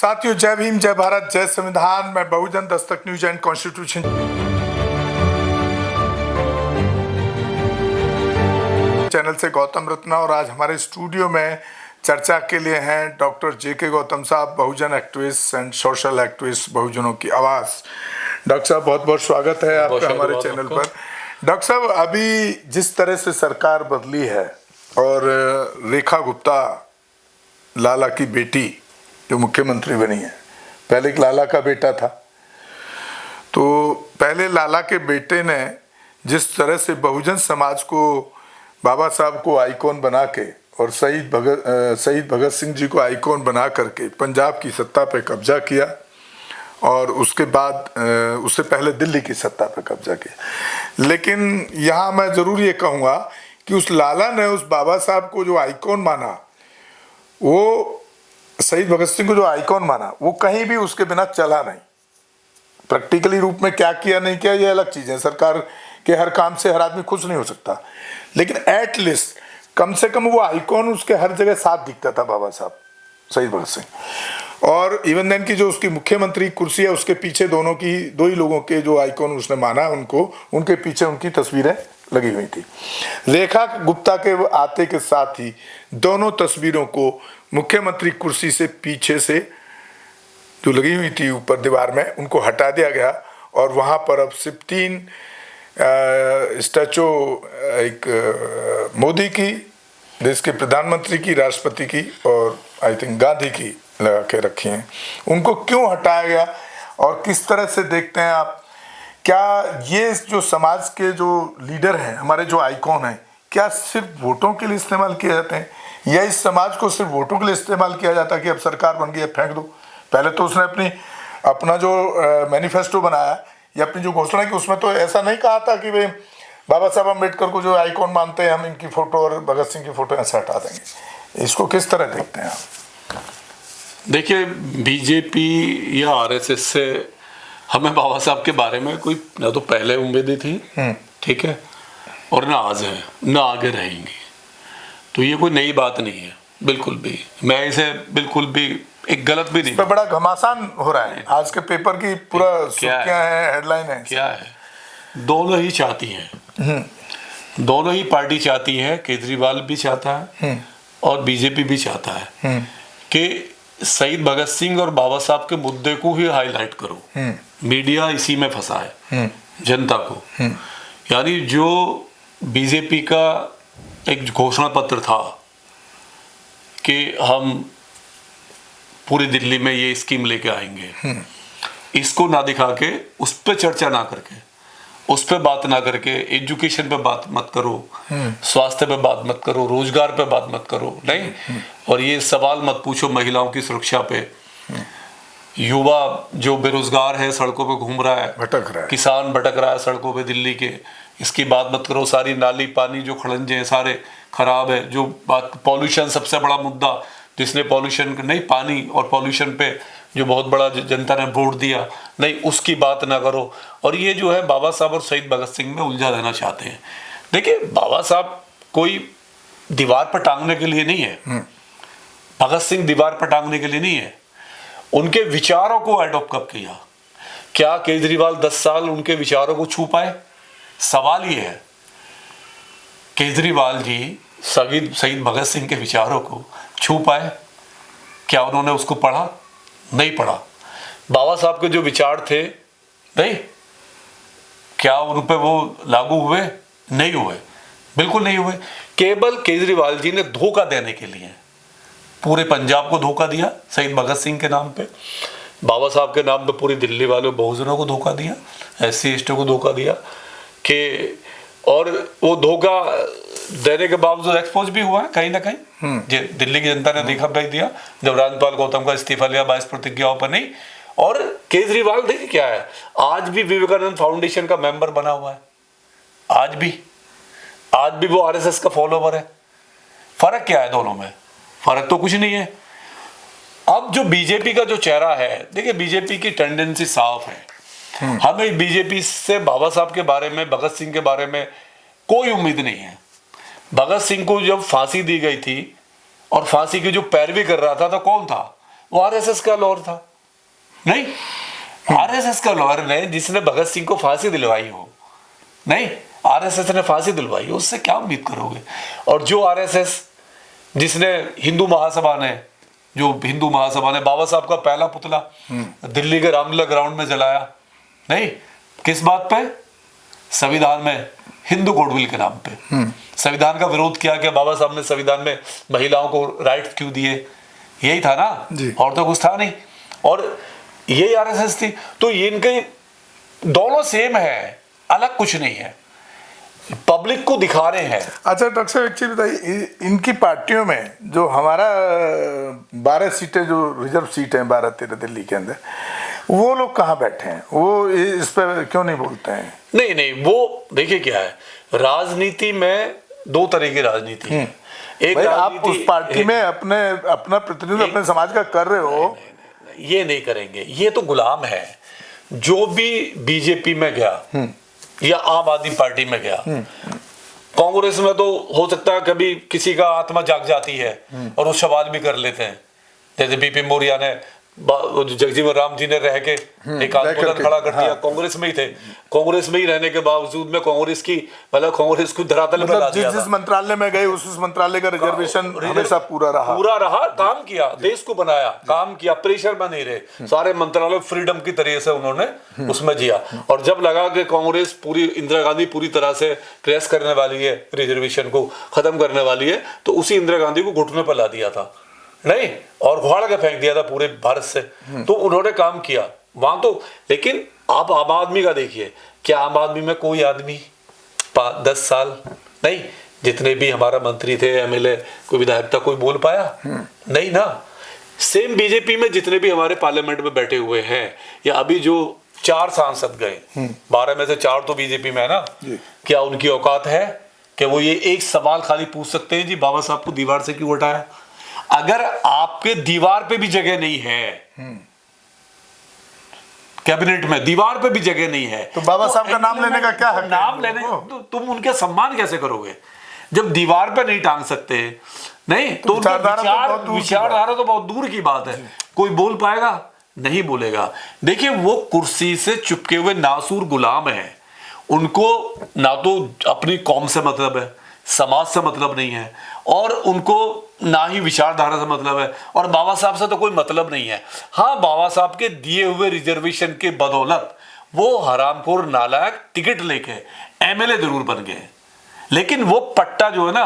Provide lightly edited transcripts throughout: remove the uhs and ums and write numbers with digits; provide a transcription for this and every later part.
साथियों, जय भीम, जय भारत, जय संविधान। मैं बहुजन Dastak news and constitution channel से गौतम रत्ना, और आज हमारे स्टूडियो में चर्चा के लिए हैं डॉक्टर जेके गौतम साहब, बहुजन एक्टिविस्ट एंड सोशल एक्टिविस्ट, बहुजनों की आवाज़। डॉक्टर साहब, बहुत बहुत स्वागत है आपका हमारे चैनल पर। डॉक्टर साहब, अभी जिस तरह से सरकार बदली है और रेखा गुप्ता, लाला की बेटी जो मुख्यमंत्री बनी है, पहले एक लाला का बेटा था, तो पहले लाला के बेटे ने जिस तरह से बहुजन समाज को, बाबा साहब को आइकॉन बना के और शहीद भगत सिंह जी को आइकॉन बना करके पंजाब की सत्ता पे कब्जा किया, और उसके बाद उससे पहले दिल्ली की सत्ता पे कब्जा किया। लेकिन यहाँ मैं ज़रूर ये कहूँगा कि उस लाला ने उस बाबा साहब को जो आइकॉन माना, वो शहीद भगत सिंह को जो आइकॉन माना, वो कहीं भी उसके बिना चला नहीं। प्रैक्टिकली रूप में क्या किया नहीं किया ये अलग चीज़ है, सरकार के हर काम से हर आदमी खुश नहीं हो सकता, लेकिन एटलीस्ट कम से कम वो आइकॉन उसके हर जगह साथ दिखता था, बाबा साहब शहीद भगत सिंह। और इवन देन की जो उसकी मुख्यमंत्री कुर्सी है, उसके पीछे दो ही लोगों के जो आइकॉन उसने माना, उनके पीछे उनकी तस्वीरें लगी हुई थी। रेखा गुप्ता के आते के साथ ही दोनों तस्वीरों को मुख्यमंत्री कुर्सी से पीछे से जो लगी हुई थी ऊपर दीवार में, उनको हटा दिया गया, और वहाँ पर अब सिर्फ 3 स्टैचू, एक मोदी की, देश के प्रधानमंत्री की, राष्ट्रपति की, और आई थिंक गांधी की लगा के रखी हैं। उनको क्यों हटाया गया और किस तरह से देखते हैं आप? क्या ये जो समाज के जो लीडर हैं, हमारे जो आइकॉन हैं, क्या सिर्फ वोटों के लिए इस्तेमाल किए जाते हैं, या इस समाज को सिर्फ वोटों के लिए इस्तेमाल किया जाता है कि अब सरकार बन गई है फेंक दो? पहले तो उसने अपना जो मैनिफेस्टो बनाया या अपनी जो घोषणा की, उसमें तो ऐसा नहीं कहा था कि भाई बाबा साहब अम्बेडकर को जो आइकॉन मानते हैं हम, इनकी फ़ोटो और भगत सिंह की फ़ोटो ऐसे हटा देंगे। इसको किस तरह देखते हैं आप? देखिए, बीजेपी या आरएसएस से हमें बाबा साहब के बारे में कोई ना तो पहले उम्मीदें थी, ठीक है, और ना आज है, ना आगे रहेंगी। तो ये कोई नई बात नहीं है, बिल्कुल भी। मैं इसे बिल्कुल भी एक गलत भी नहीं, बड़ा घमासान हो रहा है आज के पेपर की, पूरा सुर्खियां हैं, हेडलाइन है। क्या है, दोनों ही चाहती हैं, दोनों ही पार्टी चाहती है, केजरीवाल भी चाहता है और बीजेपी भी चाहता है कि शहीद भगत सिंह और बाबा साहब के मुद्दे को ही हाईलाइट करो। मीडिया इसी में फंसा है जनता को। यानी जो बीजेपी का एक घोषणा पत्र था कि हम पूरी दिल्ली में ये स्कीम लेके आएंगे, इसको ना दिखा के, उस पर चर्चा ना करके, उस पर बात ना करके, एजुकेशन पे बात मत करो, स्वास्थ्य पे बात मत करो, रोजगार पे बात मत करो, नहीं, और ये सवाल मत पूछो महिलाओं की सुरक्षा पे, युवा जो बेरोजगार है सड़कों पे घूम रहा है, भटक रहा है, किसान भटक रहा है सड़कों पे दिल्ली के, इसकी बात मत करो। सारी नाली पानी जो खड़ंजे हैं सारे खराब है। जो बात पॉल्यूशन, सबसे बड़ा मुद्दा जिसने पॉल्यूशन नहीं, पानी और पॉल्यूशन पे जो बहुत बड़ा जनता ने वोट दिया, नहीं, उसकी बात ना करो। और ये जो है बाबा साहब और शहीद भगत सिंह में उलझा देना चाहते हैं। देखिए, बाबा साहब कोई दीवार पर टांगने के लिए नहीं है, भगत सिंह दीवार पर टांगने के लिए नहीं है। उनके विचारों को अडॉप्ट कब किया? क्या केजरीवाल 10 साल उनके विचारों को छू पाए? सवाल ये है, केजरीवाल जी शहीद भगत सिंह के विचारों को छू पाए? क्या उन्होंने उसको पढ़ा? नहीं पढ़ा। बाबा साहब के जो विचार थे, नहीं, क्या उन पे वो लागू हुए? नहीं हुए, बिल्कुल नहीं हुए। केवल केजरीवाल जी ने धोखा देने के लिए पूरे पंजाब को धोखा दिया, शहीद भगत सिंह के नाम पे, बाबा साहब के नाम पे पूरी दिल्ली वालों बहुजनों को धोखा दिया, SC ST को धोखा दिया कि, और वो धोखा देने के बावजूद एक्सपोज भी हुआ है कहीं ना कहीं। दिल्ली की जनता ने देखा भेज दिया जब राज्यपाल गौतम का इस्तीफा लिया 22 प्रतिज्ञाओं पर, नहीं। और केजरीवाल देखिए क्या है, आज भी विवेकानंद फाउंडेशन का मेंबर बना हुआ है, आज भी वो RSS का फॉलोवर है। फर्क क्या है दोनों में? फर्क तो कुछ नहीं है। अब जो बीजेपी का जो चेहरा है, देखिए, बीजेपी की टेंडेंसी साफ है। हमें बीजेपी से बाबा साहब के बारे में, भगत सिंह के बारे में कोई उम्मीद नहीं है। भगत सिंह को जब फांसी दी गई थी और फांसी की जो पैरवी कर रहा था तो कौन था? वो आरएसएस का लॉयर था, नहीं आरएसएस का लॉयर ने जिसने भगत सिंह को फांसी दिलवाई हो, नहीं आरएसएस ने फांसी दिलवाई हो, उससे क्या उम्मीद करोगे? और जो आरएसएस जिसने हिंदू महासभा ने बाबा साहब का पहला पुतला दिल्ली के रामलीला ग्राउंड में जलाया, नहीं किस बात पे? संविधान में हिंदू कोडविल के नाम पे संविधान का विरोध किया कि बाबा साहब ने संविधान में महिलाओं को राइट क्यों दिए, यही था ना, और तो कुछ था नहीं। और यही आरएसएस थी। तो ये इनके दोनों सेम है, अलग कुछ नहीं है, पब्लिक को दिखा रहे हैं। अच्छा डॉक्टर साहब एक चीज बताइए, इनकी पार्टियों में जो हमारा 12 सीटें जो रिजर्व सीट हैं 12-13 दिल्ली के अंदर, वो लोग कहाँ बैठे हैं? वो इस पर क्यों नहीं बोलते हैं? नहीं वो देखिए क्या है, राजनीति में दो तरह की राजनीति है। एक भाई आप उस पार्टी में अपना प्रतिनिधित्व अपने समाज का कर रहे हो, ये नहीं करेंगे, ये तो गुलाम है। जो भी बीजेपी में गया या आम आदमी पार्टी में गया, कांग्रेस में तो हो सकता है कभी किसी का आत्मा जाग जाती है और वो सवाल भी कर लेते हैं, जैसे बीपी मौर्य ने जगजीवन राम जी ने रह के एक आंदोलन खड़ा कर दिया, कांग्रेस में ही थे, कांग्रेस में ही रहने के बावजूद में कांग्रेस को धरातल पे ला दिया। जिस मंत्रालय में गए उस मंत्रालय का रिजर्वेशन हमेशा पूरा रहा, काम किया, देश को बनाया, काम किया, प्रेशर में नहीं रहे, सारे मंत्रालय फ्रीडम की तरीके से उन्होंने उसमें जिया। और जब लगा कि कांग्रेस पूरी, इंदिरा गांधी पूरी तरह से क्रैश करने वाली है, रिजर्वेशन को खत्म करने वाली है, तो उसी इंदिरा गांधी को घुटने पर ला दिया था, नहीं, और घुआड़ के फेंक दिया था पूरे भारत से। तो उन्होंने काम किया वहां तो। लेकिन आप आम आदमी का देखिए, क्या आम आदमी में कोई आदमी 10 साल नहीं, जितने भी हमारा मंत्री थे, एमएलए, कोई विधायक था, कोई बोल पाया? नहीं ना। सेम बीजेपी में जितने भी हमारे पार्लियामेंट में बैठे हुए हैं, या अभी जो 4 सांसद गए, 12 में से 4 तो बीजेपी में है ना, क्या उनकी औकात है कि वो ये एक सवाल खाली पूछ सकते हैं, जी बाबा साहब को दीवार से क्यों हटाया? अगर आपके दीवार पे भी जगह नहीं है, कैबिनेट में दीवार पे भी जगह नहीं है, तो बाबा साहब का नाम लेने का क्या हक है? नाम लेने तो तुम उनके सम्मान कैसे करोगे जब दीवार पे नहीं टांग सकते? नहीं तो विचारधारा तो बहुत दूर की बात है। कोई बोल पाएगा? नहीं बोलेगा। देखिए वो कुर्सी से चिपके हुए नासूर गुलाम है, उनको ना तो अपनी कौम से मतलब है, समाज से मतलब नहीं है, और उनको ना ही विचारधारा से मतलब है, और बाबा साहब से तो कोई मतलब नहीं है। हाँ, बाबा साहब के दिए हुए रिजर्वेशन के बदौलत वो हरामखोर नालायक टिकट लेके एमएलए जरूर बन गए, लेकिन वो पट्टा जो है ना,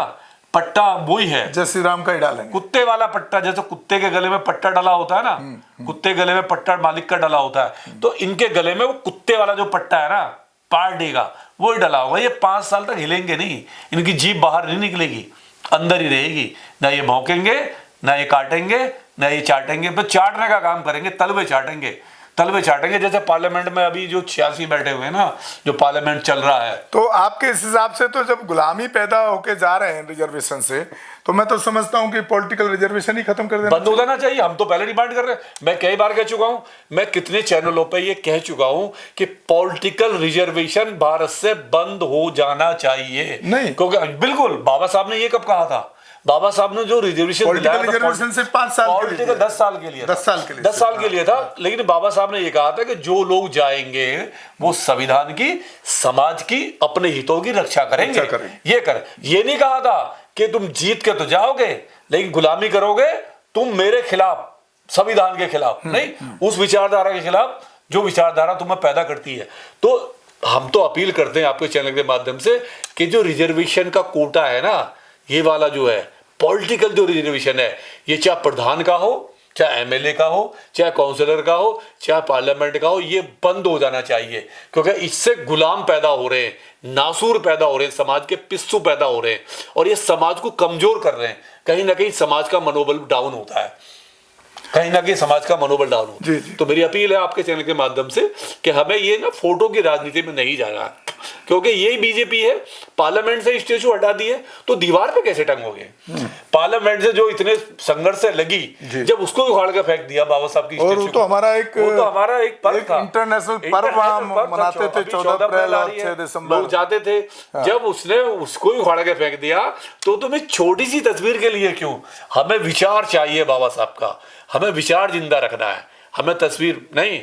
पट्टा वही है, जय श्री राम का ही डालेंगे, कुत्ते वाला पट्टा। जैसे कुत्ते के गले में पट्टा डला होता है ना, कुत्ते गले में पट्टा मालिक का डला होता है, तो इनके गले में वो कुत्ते वाला जो पट्टा है ना, पार्टी का, वो ही डला होगा। ये 5 साल तक हिलेंगे नहीं, इनकी जीभ बाहर नहीं निकलेगी, अंदर ही रहेगी। ना ये भौंकेंगे, ना ये काटेंगे, ना ये चाटेंगे, तो चाटने का काम करेंगे, तलवे चाटेंगे, तलवे चाटेंगे। जैसे पार्लियामेंट में अभी जो 86 बैठे हुए हैं ना, जो पार्लियामेंट चल रहा है, तो आपके इस हिसाब से तो जब गुलामी पैदा होके जा रहे हैं रिजर्वेशन से, तो मैं तो समझता हूं कि पॉलिटिकल रिजर्वेशन ही खत्म कर देना, बंद हो जाना चाहिए। हम तो पहले डिमांड कर रहे हैं, मैं कई बार कह चुका हूं, मैं कितने चैनलों पे ये कह चुका हूं कि पॉलिटिकल रिजर्वेशन भारत से बंद हो जाना चाहिए। नहीं, क्योंकि बिल्कुल बाबा साहब ने ये कब कहा था? बाबा साहब ने जो रिजर्वेशन सिर्फ 5 साल के लिए, 10 साल के लिए, 10 साल के लिए था। लेकिन बाबा साहब ने ये कहा था कि जो लोग जाएंगे वो संविधान की, समाज की, अपने हितों की रक्षा करेंगे। ये नहीं कहा था कि तुम जीत के तो जाओगे लेकिन गुलामी करोगे तुम मेरे खिलाफ, संविधान के खिलाफ नहीं, उस विचारधारा के खिलाफ जो विचारधारा तुम्हें पैदा करती है। तो हम तो अपील करते हैं आपके चैनल के माध्यम से कि जो रिजर्वेशन का कोटा है ना, ये वाला जो है पॉलिटिकल जो रिजर्वेशन है, ये चाहे प्रधान का हो, चाहे एमएलए का हो, चाहे काउंसलर का हो, चाहे पार्लियामेंट का हो, ये बंद हो जाना चाहिए। क्योंकि इससे गुलाम पैदा हो रहे हैं, नासूर पैदा हो रहे हैं, समाज के पिस्सू पैदा हो रहे हैं, और ये समाज को कमजोर कर रहे हैं। कहीं ना कहीं समाज का मनोबल डाउन होता है, कहीं ना कहीं समाज का मनोबल डाउन होता है। तो मेरी अपील है आपके चैनल के माध्यम से कि हमें ये ना फोटो की राजनीति में नहीं जाना, क्योंकि यही बीजेपी है। पार्लियामेंट से स्टेचू हटा दिए तो दीवार पे कैसे टंगोगे? पार्लियामेंट से जो इतने संघर्ष से लगी, जब उसको उखाड़ के फेंक दिया बाबा साहब की स्टेचू, वो तो हमारा एक पर्व था, इंटरनेशनल पर्व हम मनाते थे 14 अप्रैल और 6 दिसंबर, लोग जाते थे। जब उसने उसको ही उखाड़ के फेंक दिया तो तुम्हें छोटी सी तस्वीर के लिए क्यों? हमें विचार चाहिए बाबा साहब का, हमें विचार जिंदा रखना है, हमें तस्वीर नहीं।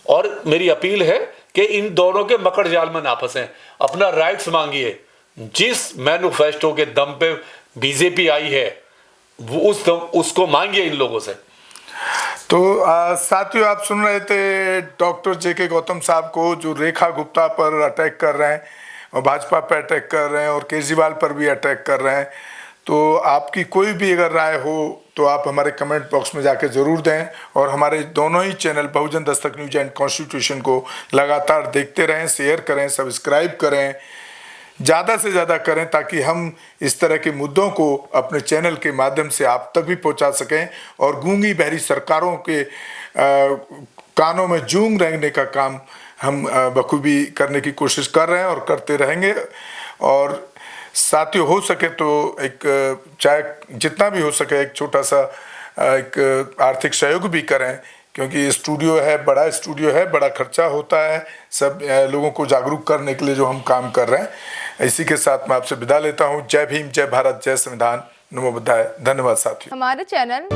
और मेरी अपील है कि इन दोनों के मकड़ जाल में ना फंसें, अपना राइट्स मांगिए। जिस मैनिफेस्टो के दम पे बीजेपी आई है वो उसको मांगिए इन लोगों से। तो साथियों, आप सुन रहे थे डॉक्टर जेके गौतम साहब को, जो रेखा गुप्ता पर अटैक कर रहे हैं और भाजपा पर अटैक कर रहे हैं और केजरीवाल पर भी अटैक कर रहे हैं। तो आपकी कोई भी अगर राय हो तो आप हमारे कमेंट बॉक्स में जाके ज़रूर दें, और हमारे दोनों ही channel Bahujan Dastak news and constitution को लगातार देखते रहें, शेयर करें, सब्सक्राइब करें, ज़्यादा से ज़्यादा करें, ताकि हम इस तरह के मुद्दों को अपने चैनल के माध्यम से आप तक भी पहुंचा सकें और गूंगी बहरी सरकारों के कानों में जूं रहने का काम हम बखूबी करने की कोशिश कर रहे हैं और करते रहेंगे। और साथियों, हो सके तो एक चाहे जितना भी हो सके एक छोटा सा एक आर्थिक सहयोग भी करें, क्योंकि स्टूडियो है, बड़ा स्टूडियो है, बड़ा खर्चा होता है सब लोगों को जागरूक करने के लिए जो हम काम कर रहे हैं। इसी के साथ मैं आपसे विदा लेता हूं। जय भीम, जय भारत, जय संविधान, नमो बुद्धाय। धन्यवाद साथियों। हमारे चैनल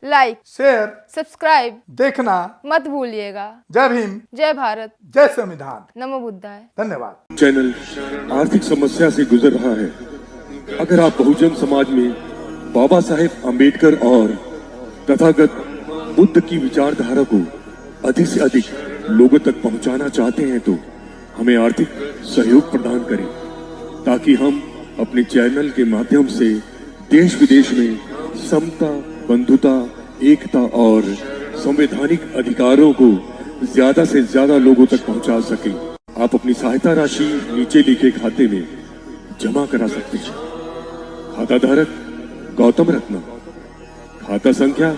लाइक, शेयर, सब्सक्राइब देखना मत भूलिएगा। जय भीम, जय भारत, जय संविधान, नमो बुद्धाय। धन्यवाद। चैनल आर्थिक समस्या से गुजर रहा है। अगर आप बहुजन समाज में बाबा साहेब अम्बेडकर और तथागत बुद्ध की विचारधारा को अधिक से अधिक लोगों तक पहुंचाना चाहते हैं तो हमें आर्थिक सहयोग प्रदान करें, ताकि हम अपने चैनल के माध्यम से देश विदेश में समता, बंधुता, एकता और संवैधानिक अधिकारों को ज्यादा से ज्यादा लोगों तक पहुंचा सकें। आप अपनी सहायता राशि नीचे लिखे खाते में जमा करा सकते हैं। खाता धारक गौतम रत्न, खाता संख्या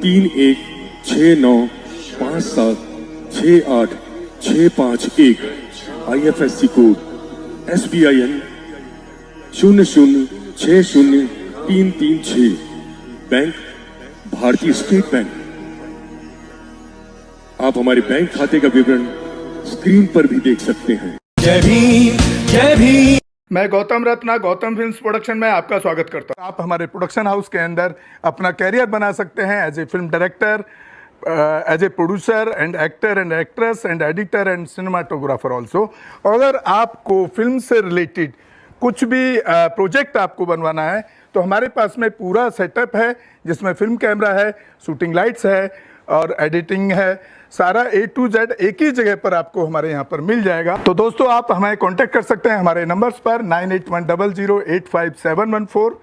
316957686551, IFSC कोड SBIN 0060336, बैंक भारतीय स्टेट बैंक। आप हमारे बैंक खाते का विवरण स्क्रीन पर भी देख सकते हैं। जय भीम, जय भीम। मैं गौतम रत्ना गौतम फिल्म्स प्रोडक्शन में आपका स्वागत करता हूं। आप हमारे प्रोडक्शन हाउस के अंदर अपना कैरियर बना सकते हैं as a film director, as a producer and actor and actress and editor and cinematographer also. अगर आपको फिल्म से रिलेटेड कुछ भी प्रोजेक्ट आपको बनवाना है तो हमारे पास में पूरा सेटअप है, जिसमें फिल्म कैमरा है, शूटिंग लाइट्स है और एडिटिंग है। सारा A to Z एक ही जगह पर आपको हमारे यहाँ पर मिल जाएगा। तो दोस्तों, आप हमें कांटेक्ट कर सकते हैं हमारे नंबर्स पर 9810085714